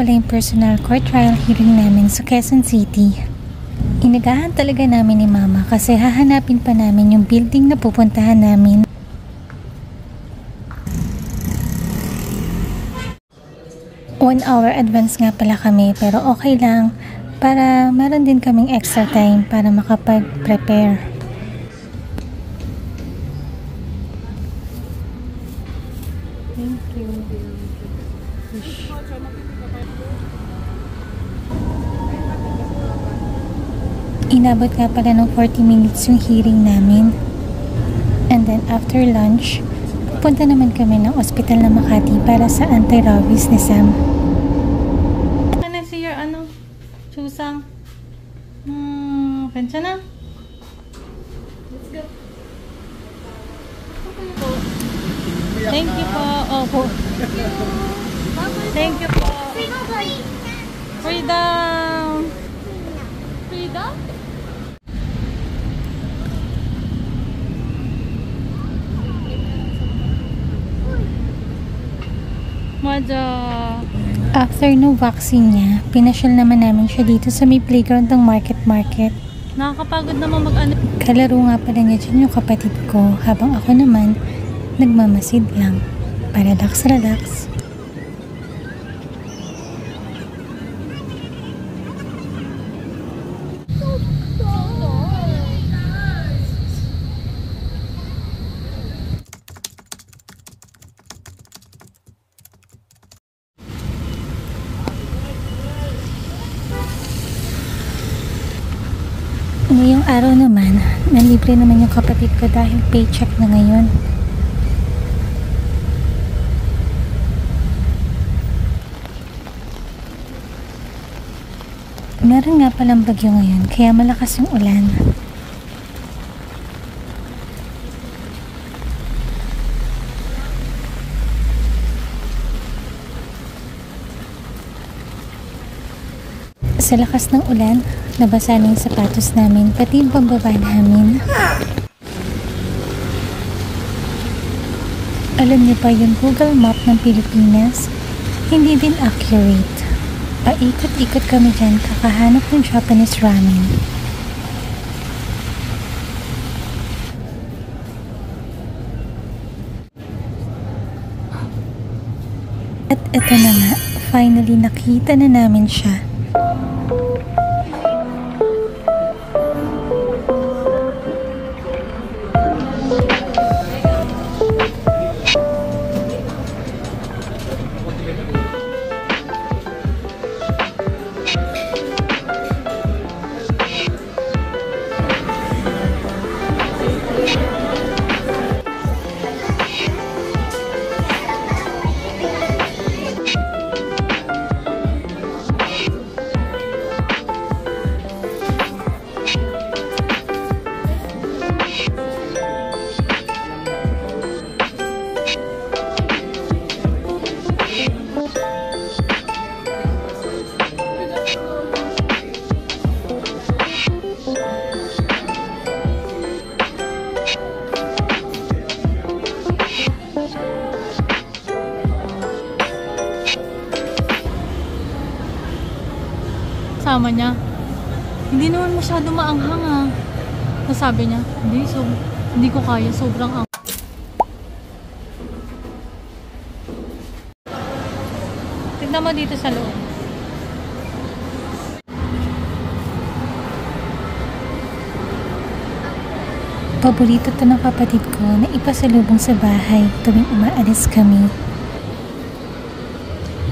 pala yung personal court trial hearing namin sa Quezon City. Inagahan talaga namin ni Mama kasi hahanapin pa namin yung building na pupuntahan namin. One hour advance nga pala kami pero okay lang para meron din kaming extra time para makapag-prepare. Thank you. Inabot nga pala ng 40 minutes yung hearing namin. And then after lunch, pupunta naman kami ng ospital ng Makati para sa anti-rabies ni Sam. Can I see your Chusang? Kensya na? Let's go. Thank you po. Opo. Thank you po. Freedom! Freedom? Maja. After no vaccine niya, pinasyal naman namin siya dito sa may playground ng Market. Nakakapagod naman mag-ano. Kalaro nga pala niya dyan yung kapatid ko, habang ako naman, nagmamasid lang. Para relax. Ngayong araw naman, nalibre naman yung kapatid ko dahil paycheck na ngayon. Meron nga palang bagyo ngayon, kaya malakas yung ulan. Sa lakas ng ulan, nabasa na yung sapatos namin, pati yung pambaba namin. Alam niyo pa yung Google Map ng Pilipinas? Hindi din accurate. Paikot-ikot kami dyan kakahanap ng Japanese ramen. At eto na nga, finally nakita na namin siya. Sama niya, hindi naman masyado maanghang ah. Nasabi niya, hindi ko kaya, sobrang ang. Tignan mo dito sa loob. Paborito to ng kapatid ko na ipasalubong sa bahay tuwing umaalis kami.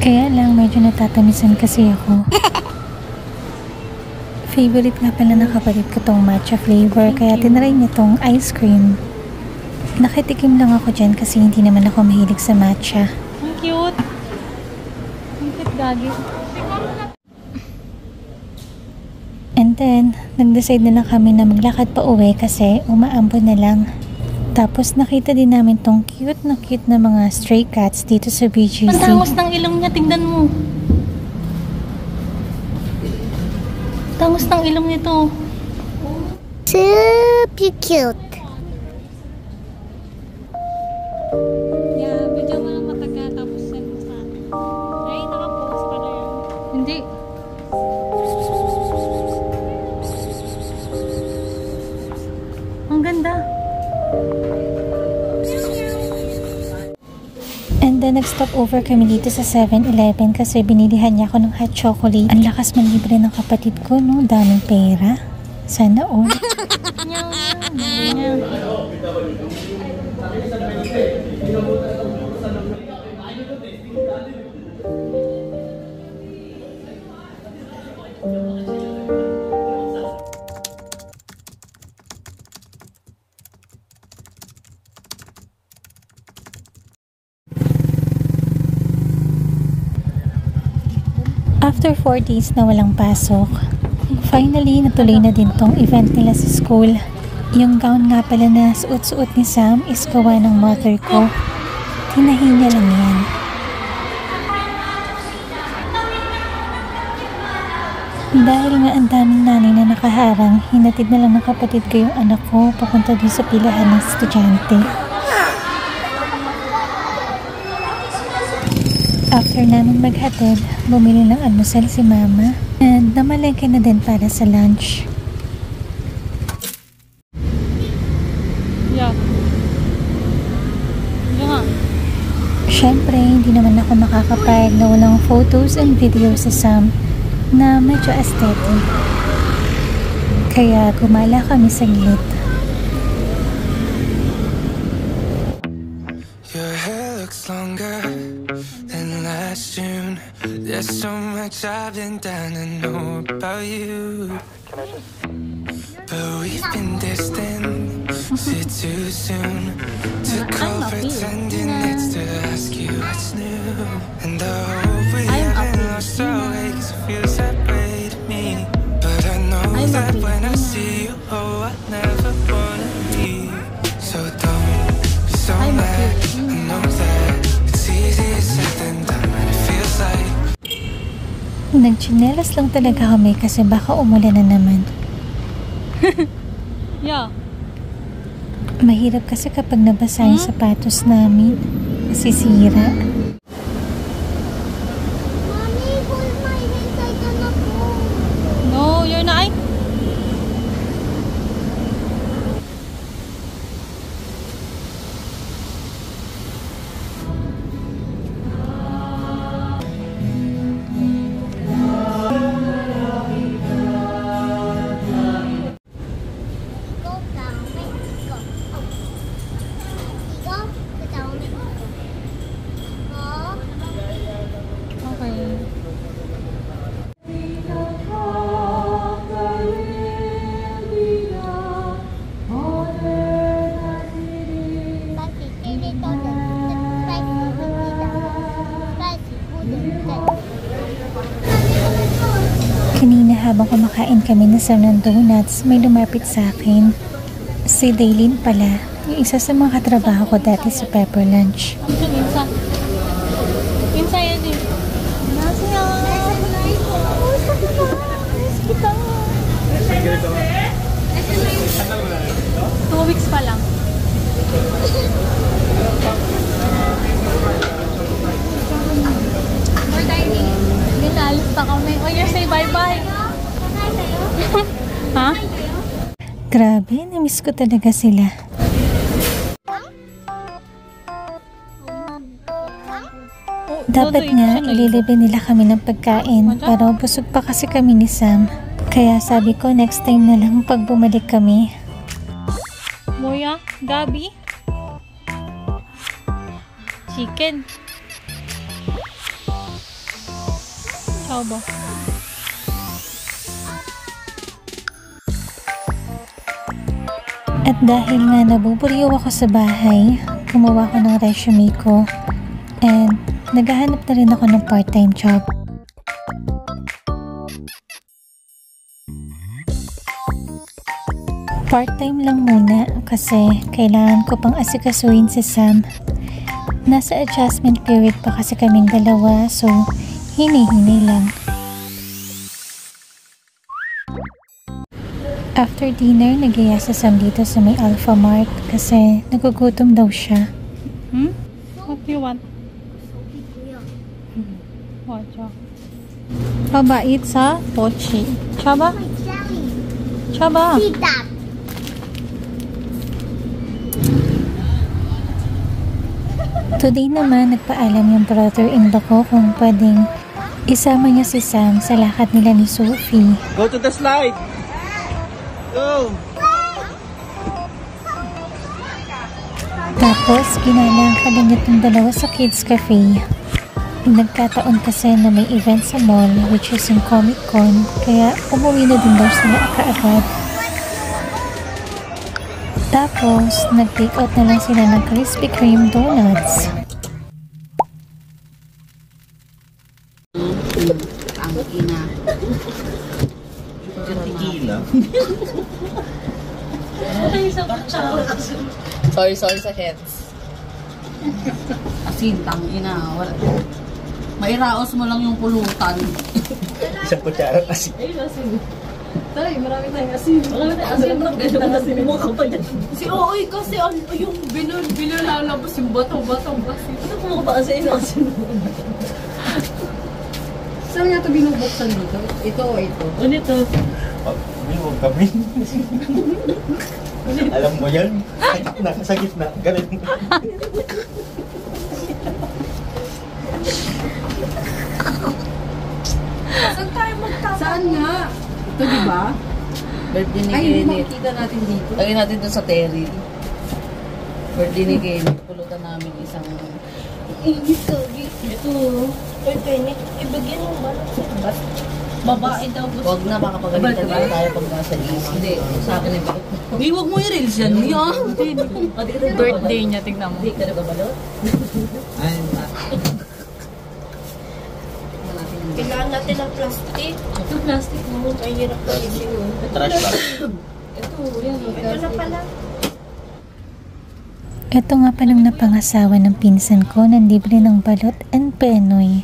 Kaya lang medyo natatamisan kasi ako. Favorite nga pala ng kapatid ko tong matcha flavor, kaya tinry niya tong ice cream. Nakitikim lang ako dyan kasi hindi naman ako mahilig sa matcha. Ang cute! Ang cute, gagi. And then, nag-decide na lang kami na maglakad pa uwi kasi umaambon na lang. Tapos nakita din namin tong cute na mga stray cats dito sa BGC. Ang tangos ng ilong niya, tingnan mo. Tangos ng ilong nito. Super cute. Yeah, video mo lang mataga tapos send mo sa akin. Ay, nakapost pala yun. nag-stop over kami dito sa 7-Eleven kasi binilihan niya ako ng hot chocolate. Ang lakas manlibre ng kapatid ko, no? Daming pera. Sana all. After 4 days na walang pasok, finally natuloy na din tong event nila sa school. Yung gown nga pala na suot-suot ni Sam is gawa ng mother ko. Tinahin niya lang yan. Dahil nga ang daming nanay na nakaharang, hinatid na lang ng kapatid ko yung anak ko papunta dun sa pilahan ng estudyante. After namin maghatid, bumili ng almusal si mama and namalengke na din para sa lunch. Siyempre, hindi naman ako makakapayag na walang photos and videos sa Sam na medyo aesthetic. Kaya gumala kami saglit. Your hair looks longer than last June. There's so much I've been dying to know about you. But we've been distant, is it too soon to call pretending it's to ask you what's new? And I hope we haven't lost our way, 'cause it feels that way to me. But I know that when I see you, oh, I never wanna leave. So don't be so mad, I know that it's easier said than done, and it feels like Nagchinelas lang talaga kami kasi baka umulan na naman. Yeah. Mahirap kasi kapag nabasa yung sapatos namin, masisira. Mommy, hold my hands. I cannot move. No, you're not. Go down. Go. Oh. Go. Go down. Go. Okay. Kanina habang kumakain kami ng Sam ng donuts, may lumapit sa akin. Si Daylin pala, yung isa sa mga katrabaho ko dati sa Pepper Lunch. Insa. Insa yan din. Nasaya. Kita. 2 weeks pa lang. More dining. Hindi na, alis pa kami. Oh, you say bye-bye. Ha? Grabe, namiss ko talaga sila. Dapat nga, ililibre nila kami ng pagkain, pero busog pa kasi kami ni Sam. Kaya sabi ko, next time na lang pag bumalik kami. Moya, Gabi. Chicken. Ciao ba? At dahil nga nabuburiw ako sa bahay, gumawa ko ng resume ko. And naghahanap na rin ako ng part-time job. Part-time lang muna kasi kailangan ko pang asikasuhin si Sam. Nasa adjustment period pa kasi kaming dalawa, so hini-hini lang. After dinner, nag-iya si Sam dito sa may Alpha Mart kasi nagugutom daw siya. What do you want? What? Baba, it's a pochi. Chaba? My jelly. Chaba? See that? Today naman, nagpaalam yung brother-in-law ko kung pwedeng isama niya si Sam sa lakad nila ni Sophie. Go to the slide! Go! Tapos, ginalangkadan niya itong dalawa sa Kids Cafe. Nagkataon kasi na may event sa mall, which is yung Comic Con, kaya umuwi na din daw sila kaagad. Tapos, nag-take out na lang sila ng Krispy Kreme donuts. Ang ina. Tequila. Sorry sa heads. Asin, tang ina. Mairaos mo lang yung pulutan. Isang kutsara kasi. Tay, marami tayong asin. Marami tayong asin. Asin mo ka pa dyan. Si Oy kasi yung lalabas yung batang asin. Ano mo ka pa asin? Saan nga ito binubuksan dito? Ito o ito? Ano ito? Huwag kami. Alam mo yan? Sa gitna. Ganun. Saan tayo magtapos? Saan nga? Ito diba? Birthday ni Ay, Kenneth. makikita natin dito. Lagyan natin dun sa Terry. Birthday ni Kenneth. Pulutan namin isang... Ito. Pwede, ibigyan mo ba? Babae daw. Huwag na, makapagalitan na tayo pag nasa is. Hindi, sa akin ay bakit. Hindi, huwag mo i-reels yan. Birthday niya, tignan mo. Hindi ka na babalot? Kailangan natin ng plastic. Ito plastic mo. Ay, hirap na isip mo. Trash bag. Ito, yan. Ito na pala. Ito nga palang napangasawa ng pinsan ko na libre ng balot and penoy.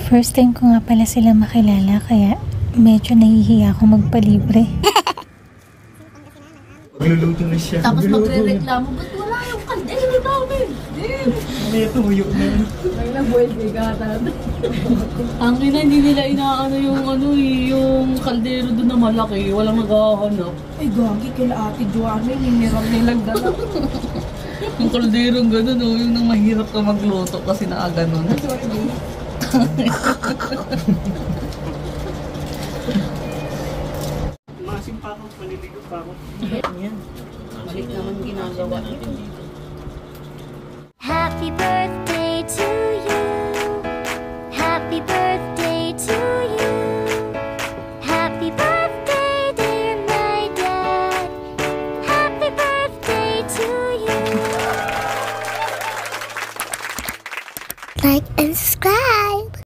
First time ko nga pala sila makilala kaya medyo nahihiya ako magpalibre. Magluluto na siya. Tapos magre-reklamo, ba't wala yung kaldero namin? Ano yung tuyo na yun? May nabuhay bigatan. Ang ina, hindi nila inaano yung kaldero doon na malaki. Walang naghahanap. Ay, gagi, kila Ate Joanne, hinirap nilang dala. Yung kalderong gano'n, yung nang mahirap ka magluto kasi nakaganon. Masim pa ako, maliligo pa ako. Yan. Balik naman ginagawa. Happy birthday to you. Happy birthday to you. Happy birthday, dear my dad. Happy birthday to you. Like and subscribe.